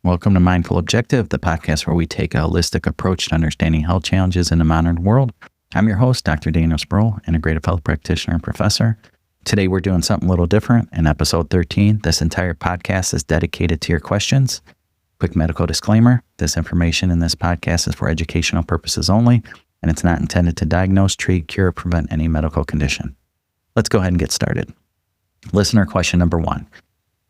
Welcome to Mindful Objective, the podcast where we take a holistic approach to understanding health challenges in the modern world. I'm your host, Dr. Daniel Sproul, integrative health practitioner and professor. Today, we're doing something a little different. In episode 13, this entire podcast is dedicated to your questions. Quick medical disclaimer, this information in this podcast is for educational purposes only, and it's not intended to diagnose, treat, cure, or prevent any medical condition. Let's go ahead and get started. Listener question number 1.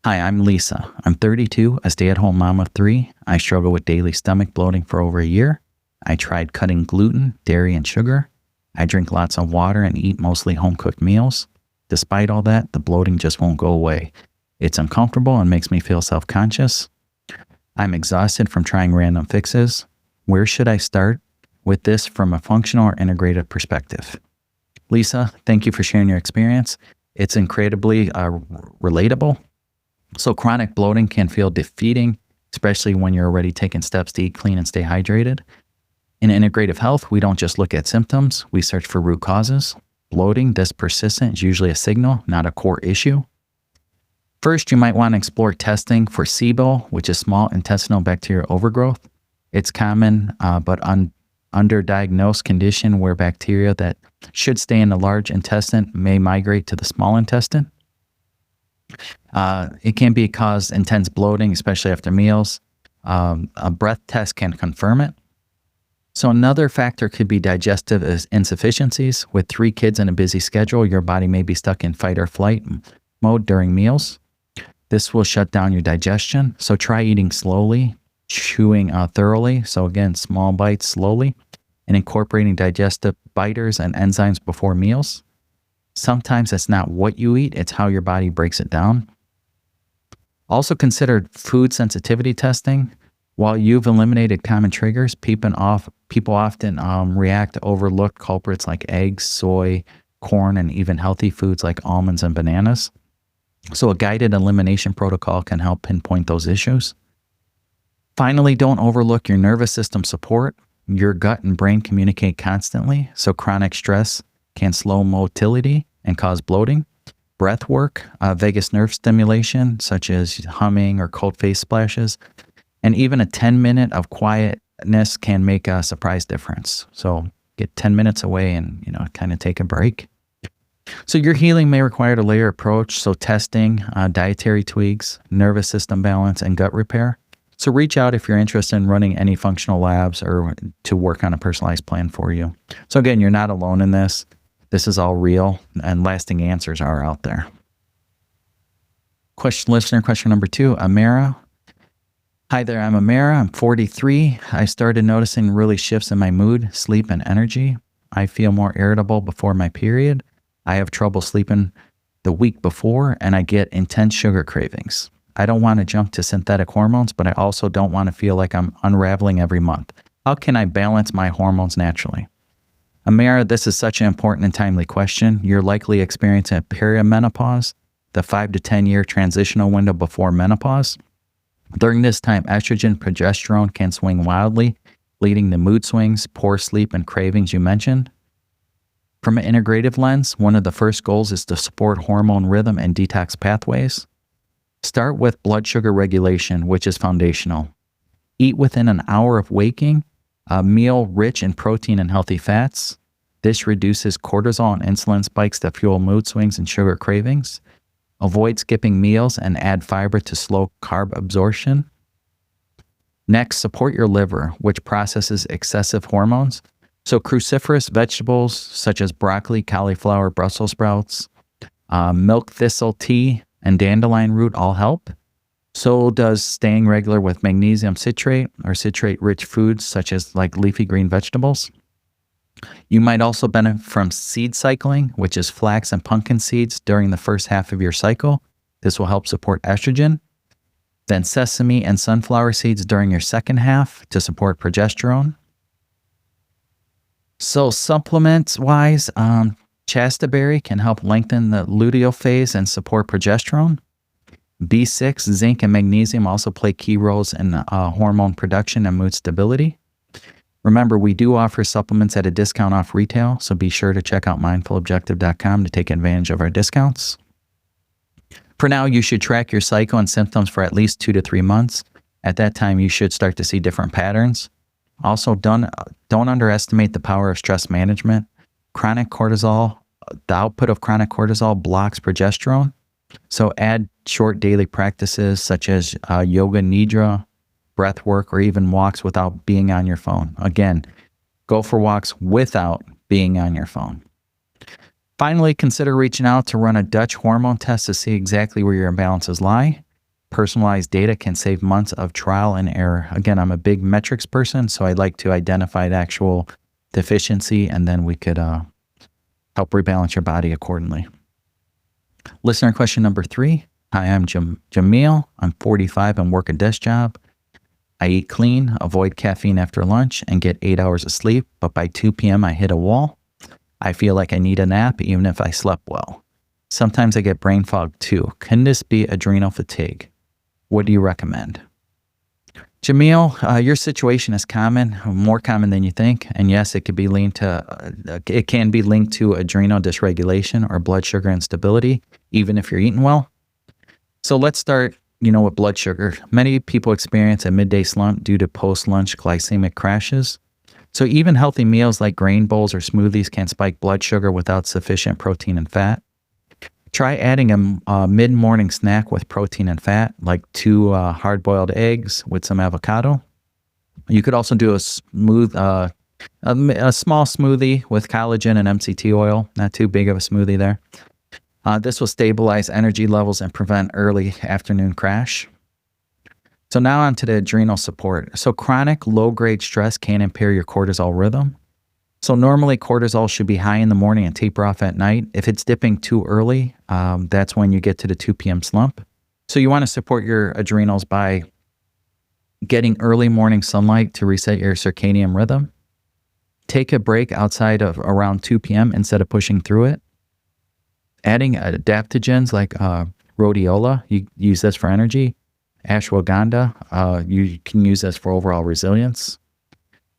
Hi, I'm Lisa. I'm 32, a stay-at-home mom of 3. I struggle with daily stomach bloating for over a year. I tried cutting gluten, dairy, and sugar. I drink lots of water and eat mostly home-cooked meals. Despite all that, the bloating just won't go away. It's uncomfortable and makes me feel self-conscious. I'm exhausted from trying random fixes. Where should I start with this from a functional or integrative perspective? Lisa, thank you for sharing your experience. It's incredibly relatable. So chronic bloating can feel defeating, especially when you're already taking steps to eat clean and stay hydrated. In integrative health, we don't just look at symptoms, we search for root causes. Bloating this persistent is usually a signal, not a core issue. First, you might want to explore testing for SIBO, which is small intestinal bacterial overgrowth. It's common but underdiagnosed condition where bacteria that should stay in the large intestine may migrate to the small intestine. It can cause intense bloating, especially after meals. A breath test can confirm it. So another factor could be digestive insufficiencies. With 3 kids and a busy schedule, your body may be stuck in fight or flight mode during meals. This will shut down your digestion. So try eating slowly, chewing thoroughly. So again, small bites slowly, and incorporating digestive biters and enzymes before meals. Sometimes it's not what you eat, it's how your body breaks it down. Also consider food sensitivity testing. While you've eliminated common triggers, people often react to overlooked culprits like eggs, soy, corn, and even healthy foods like almonds and bananas. So a guided elimination protocol can help pinpoint those issues. Finally, don't overlook your nervous system support. Your gut and brain communicate constantly, so chronic stress can slow motility and cause bloating. Breath work, vagus nerve stimulation, such as humming or cold face splashes, and even a 10-minute of quietness can make a surprise difference. So get 10 minutes away and, kind of take a break. So your healing may require a layered approach. So testing, dietary tweaks, nervous system balance, and gut repair. So reach out if you're interested in running any functional labs or to work on a personalized plan for you. So again, you're not alone in this. This is all real and lasting answers are out there. Listener question number 2, Amara. Hi there, I'm Amara. I'm 43. I started noticing really shifts in my mood, sleep, and energy. I feel more irritable before my period. I have trouble sleeping the week before, and I get intense sugar cravings. I don't want to jump to synthetic hormones, but I also don't want to feel like I'm unraveling every month. How can I balance my hormones naturally? Amara, this is such an important and timely question. You're likely experiencing perimenopause, the 5 to 10 year transitional window before menopause. During this time, estrogen, progesterone can swing wildly, leading to mood swings, poor sleep, and cravings you mentioned. From an integrative lens, one of the first goals is to support hormone rhythm and detox pathways. Start with blood sugar regulation, which is foundational. Eat within an hour of waking, a meal rich in protein and healthy fats. This reduces cortisol and insulin spikes that fuel mood swings and sugar cravings. Avoid skipping meals and add fiber to slow carb absorption. Next, support your liver, which processes excessive hormones. So cruciferous vegetables such as broccoli, cauliflower, Brussels sprouts, milk thistle tea, and dandelion root all help. So does staying regular with magnesium citrate or citrate-rich foods such as like leafy green vegetables. You might also benefit from seed cycling, which is flax and pumpkin seeds during the first half of your cycle. This will help support estrogen. Then sesame and sunflower seeds during your second half to support progesterone. So supplements-wise, chastaberry can help lengthen the luteal phase and support progesterone. B6, zinc, and magnesium also play key roles in hormone production and mood stability. Remember, we do offer supplements at a discount off retail, so be sure to check out mindfulobjective.com to take advantage of our discounts. For now, you should track your cycle and symptoms for at least 2 to 3 months. At that time, you should start to see different patterns. Also, don't underestimate the power of stress management. Chronic cortisol, the output of chronic cortisol blocks progesterone. So add short daily practices such as yoga nidra, breath work, or even walks without being on your phone. Again, go for walks without being on your phone. Finally, consider reaching out to run a Dutch hormone test to see exactly where your imbalances lie. Personalized data can save months of trial and error. Again, I'm a big metrics person, so I like to identify the actual deficiency, and then we could help rebalance your body accordingly. Listener question number 3. Hi, I'm Jamil. I'm 45 and work a desk job. I eat clean, avoid caffeine after lunch, and get 8 hours of sleep, but by 2 p.m. I hit a wall. I feel like I need a nap even if I slept well. Sometimes I get brain fog too. Can this be adrenal fatigue? What do you recommend? Jamil, your situation is common, more common than you think. And yes, it can be linked to adrenal dysregulation or blood sugar instability, even if you're eating well. So let's start, with blood sugar. Many people experience a midday slump due to post-lunch glycemic crashes. So even healthy meals like grain bowls or smoothies can spike blood sugar without sufficient protein and fat. Try adding a mid-morning snack with protein and fat, like 2 hard-boiled eggs with some avocado. You could also do a small smoothie with collagen and MCT oil. Not too big of a smoothie there. This will stabilize energy levels and prevent early afternoon crash. So now on to the adrenal support. So chronic low-grade stress can impair your cortisol rhythm. So normally cortisol should be high in the morning and taper off at night. If it's dipping too early, that's when you get to the 2 p.m. slump. So you want to support your adrenals by getting early morning sunlight to reset your circadian rhythm. Take a break outside of around 2 p.m. instead of pushing through it. Adding adaptogens like rhodiola, you use this for energy. Ashwagandha, you can use this for overall resilience.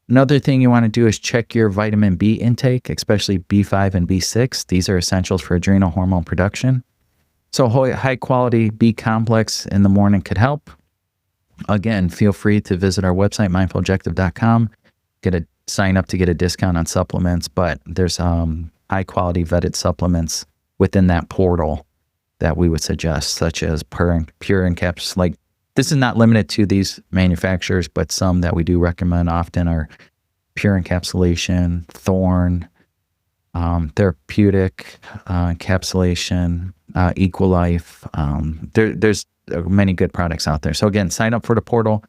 Another thing you want to do is check your vitamin B intake, especially B5 and B6. These are essentials for adrenal hormone production. So high quality B complex in the morning could help. Again, feel free to visit our website, mindfulobjective.com. Sign up to get a discount on supplements, but there's high quality vetted supplements within that portal that we would suggest, such as pure encapsulation. Like, this is not limited to these manufacturers, but some that we do recommend often are Pure Encapsulation, Thorn, Therapeutic Encapsulation, Equalife. There's many good products out there. So again, sign up for the portal.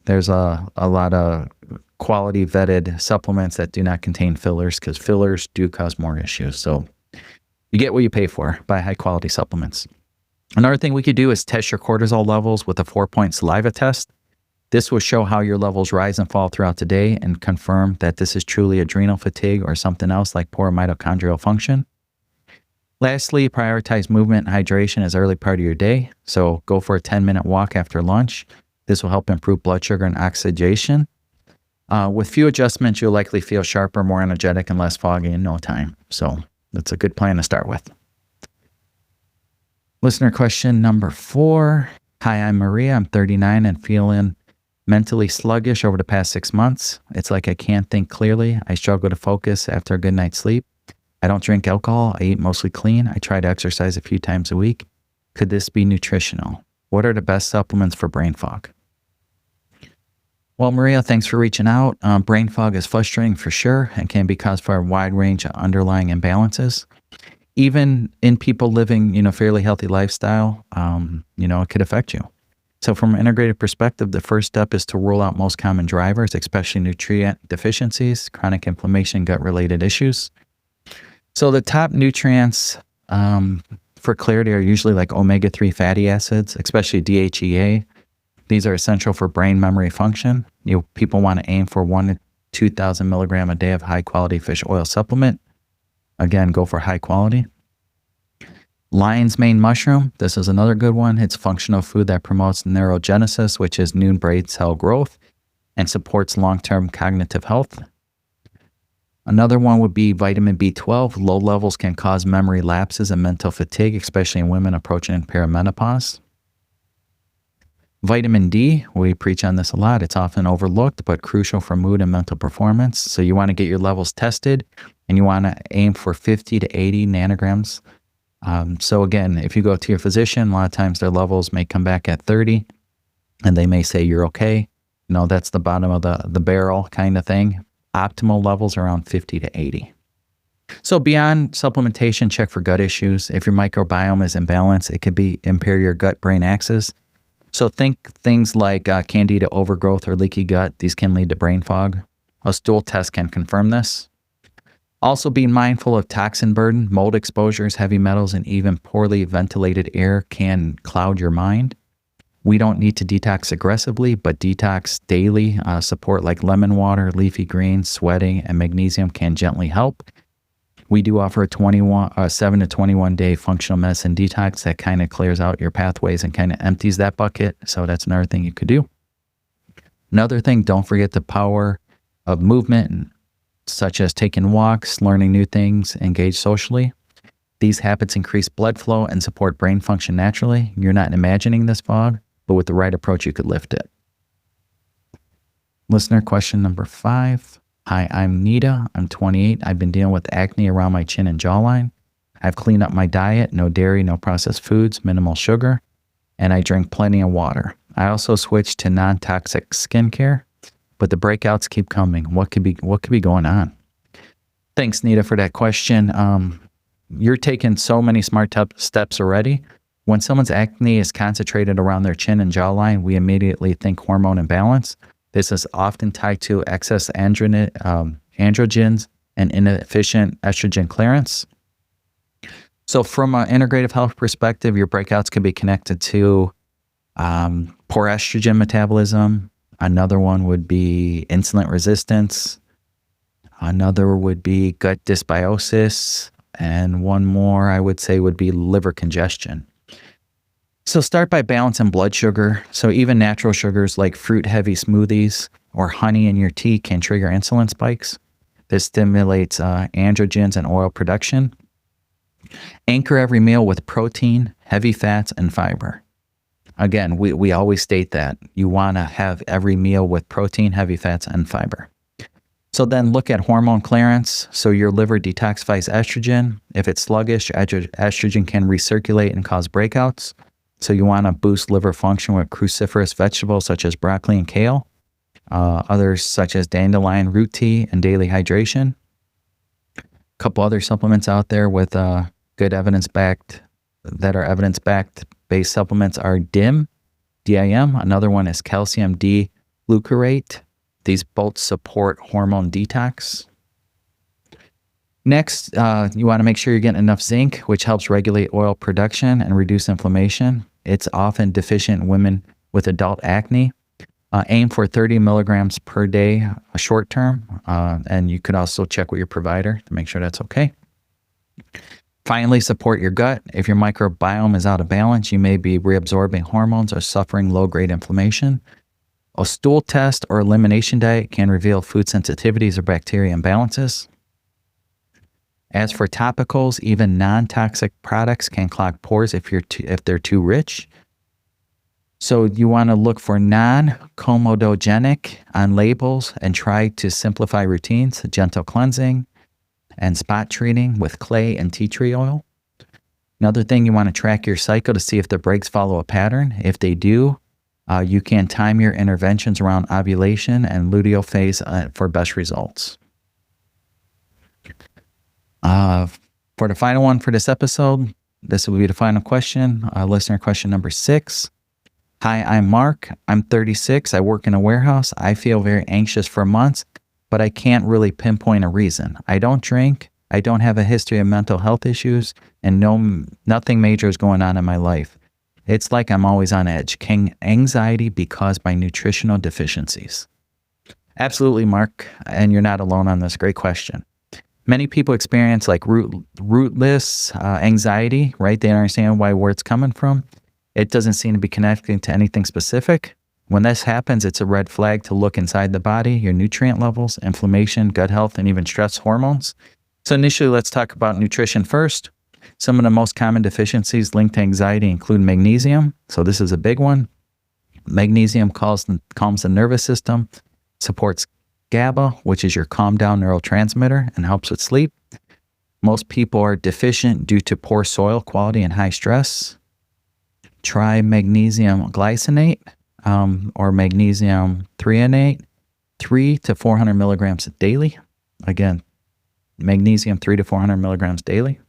There's a lot of quality vetted supplements that do not contain fillers, because fillers do cause more issues. So you get what you pay for. Buy high quality supplements. Another thing we could do is test your cortisol levels with a 4-point saliva test. This will show how your levels rise and fall throughout the day and confirm that this is truly adrenal fatigue or something else like poor mitochondrial function. Lastly, prioritize movement and hydration as early part of your day. So go for a 10-minute walk after lunch. This will help improve blood sugar and oxidation. With few adjustments, you'll likely feel sharper, more energetic, and less foggy in no time. So that's a good plan to start with. Listener question number 4. Hi, I'm Maria. I'm 39 and feeling mentally sluggish over the past 6 months. It's like I can't think clearly. I struggle to focus after a good night's sleep. I don't drink alcohol. I eat mostly clean. I try to exercise a few times a week. Could this be nutritional? What are the best supplements for brain fog? Well, Maria, thanks for reaching out. Brain fog is frustrating for sure and can be caused by a wide range of underlying imbalances. Even in people living, fairly healthy lifestyle, it could affect you. So from an integrated perspective, the first step is to rule out most common drivers, especially nutrient deficiencies, chronic inflammation, gut-related issues. So the top nutrients for clarity are usually like omega-3 fatty acids, especially DHEA. These are essential for brain memory function. People want to aim for 1,000 to 2,000 milligram a day of high-quality fish oil supplement. Again, go for high quality. Lion's mane mushroom. This is another good one. It's functional food that promotes neurogenesis, which is new brain cell growth, and supports long-term cognitive health. Another one would be vitamin B12. Low levels can cause memory lapses and mental fatigue, especially in women approaching perimenopause. Vitamin D, we preach on this a lot. It's often overlooked, but crucial for mood and mental performance. So you want to get your levels tested, and you want to aim for 50 to 80 nanograms. So again, if you go to your physician, a lot of times their levels may come back at 30, and they may say you're okay. That's the bottom of the barrel kind of thing. Optimal levels are around 50 to 80. So beyond supplementation, check for gut issues. If your microbiome is imbalanced, it could impair your gut-brain axis. So think things like candida overgrowth or leaky gut. These can lead to brain fog. A stool test can confirm this. Also be mindful of toxin burden. Mold exposures, heavy metals, and even poorly ventilated air can cloud your mind. We don't need to detox aggressively, but detox daily support like lemon water, leafy greens, sweating, and magnesium can gently help. We do offer a 7 to 21 day functional medicine detox that kind of clears out your pathways and kind of empties that bucket. So that's another thing you could do. Another thing, don't forget the power of movement, such as taking walks, learning new things, engage socially. These habits increase blood flow and support brain function naturally. You're not imagining this fog, but with the right approach, you could lift it. Listener question number 5. Hi, I'm Nita. I'm 28. I've been dealing with acne around my chin and jawline. I've cleaned up my diet, no dairy, no processed foods, minimal sugar, and I drink plenty of water. I also switched to non-toxic skincare, but the breakouts keep coming. What could be going on? Thanks, Nita, for that question. You're taking so many smart steps already. When someone's acne is concentrated around their chin and jawline, we immediately think hormone imbalance. This is often tied to excess androgens and inefficient estrogen clearance. So from an integrative health perspective, your breakouts can be connected to poor estrogen metabolism. Another one would be insulin resistance. Another would be gut dysbiosis. And one more I would say would be liver congestion. So start by balancing blood sugar. So even natural sugars like fruit-heavy smoothies or honey in your tea can trigger insulin spikes. This stimulates androgens and oil production. Anchor every meal with protein, heavy fats, and fiber. Again, we always state that you want to have every meal with protein, heavy fats, and fiber. So then look at hormone clearance. So your liver detoxifies estrogen. If it's sluggish, estrogen can recirculate and cause breakouts. So you want to boost liver function with cruciferous vegetables such as broccoli and kale. Others such as dandelion root tea and daily hydration. A couple other supplements out there with good evidence-backed based supplements are DIM, D-I-M. Another one is calcium D-glucarate. These both support hormone detox. Next, you want to make sure you're getting enough zinc, which helps regulate oil production and reduce inflammation. It's often deficient in women with adult acne. Aim for 30 milligrams per day, short term, and you could also check with your provider to make sure that's okay. Finally, support your gut. If your microbiome is out of balance, you may be reabsorbing hormones or suffering low-grade inflammation. A stool test or elimination diet can reveal food sensitivities or bacteria imbalances. As for topicals, even non-toxic products can clog pores if they're too rich. So you want to look for non-comedogenic on labels and try to simplify routines, gentle cleansing, and spot treating with clay and tea tree oil. Another thing, you want to track your cycle to see if the breaks follow a pattern. If they do, you can time your interventions around ovulation and luteal phase for best results. For the final one for this episode, this will be the final question, listener question number 6. Hi, I'm Mark. I'm 36. I work in a warehouse. I feel very anxious for months, but I can't really pinpoint a reason. I don't drink. I don't have a history of mental health issues, and nothing major is going on in my life. It's like I'm always on edge. Can anxiety be caused by nutritional deficiencies? Absolutely, Mark, and you're not alone on this. Great question. Many people experience like rootless anxiety, right? They don't understand where it's coming from. It doesn't seem to be connecting to anything specific. When this happens, it's a red flag to look inside the body, your nutrient levels, inflammation, gut health, and even stress hormones. So initially, let's talk about nutrition first. Some of the most common deficiencies linked to anxiety include magnesium. So this is a big one. Magnesium calms the nervous system, supports GABA, which is your calm down neurotransmitter, and helps with sleep. Most people are deficient due to poor soil quality and high stress. Try magnesium glycinate or magnesium threonate, 3 to 400 milligrams daily. Again, magnesium 3 to 400 milligrams daily.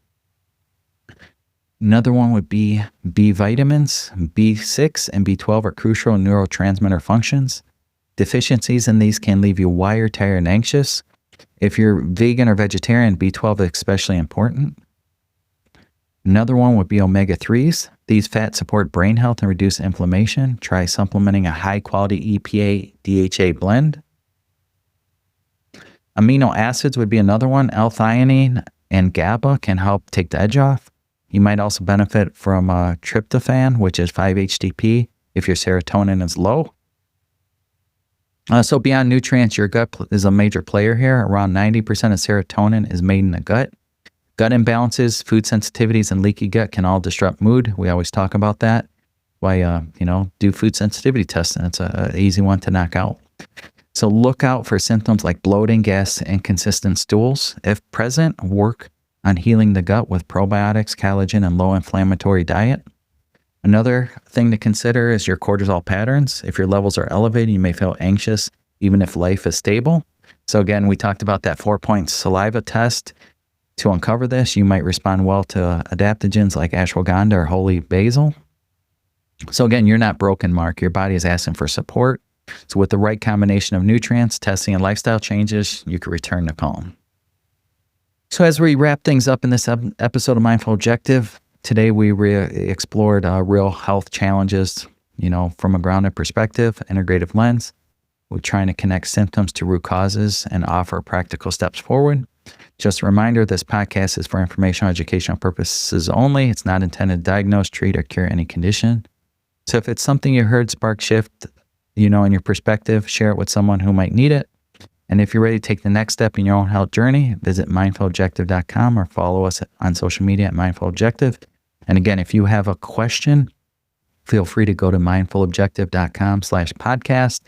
Another one would be B vitamins. B6 and B12 are crucial in neurotransmitter functions. Deficiencies in these can leave you wired, tired, and anxious. If you're vegan or vegetarian, B12 is especially important. Another one would be omega-3s. These fats support brain health and reduce inflammation. Try supplementing a high-quality EPA-DHA blend. Amino acids would be another one. L-theanine and GABA can help take the edge off. You might also benefit from tryptophan, which is 5-HTP, if your serotonin is low. So beyond nutrients, your gut is a major player here. Around 90% of serotonin is made in the gut. Gut imbalances, food sensitivities, and leaky gut can all disrupt mood. We always talk about that. Why, do food sensitivity testing. It's an easy one to knock out. So look out for symptoms like bloating, gas, inconsistent stools. If present, work on healing the gut with probiotics, collagen, and low-inflammatory diet. Another thing to consider is your cortisol patterns. If your levels are elevated, you may feel anxious even if life is stable. So again, we talked about that 4-point saliva test. To uncover this, you might respond well to adaptogens like ashwagandha or holy basil. So again, you're not broken, Mark. Your body is asking for support. So with the right combination of nutrients, testing, and lifestyle changes, you can return to calm. So as we wrap things up in this episode of Mindful Objective, today we explored real health challenges, from a grounded perspective, integrative lens. We're trying to connect symptoms to root causes and offer practical steps forward. Just a reminder, this podcast is for informational, educational purposes only. It's not intended to diagnose, treat, or cure any condition. So if it's something you heard spark shift, in your perspective, share it with someone who might need it. And if you're ready to take the next step in your own health journey, visit mindfulobjective.com or follow us on social media at Mindful Objective. And again, if you have a question, feel free to go to mindfulobjective.com/podcast.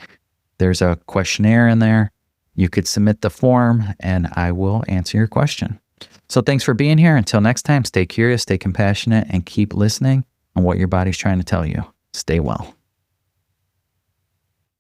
There's a questionnaire in there. You could submit the form and I will answer your question. So thanks for being here. Until next time, stay curious, stay compassionate, and keep listening on what your body's trying to tell you. Stay well.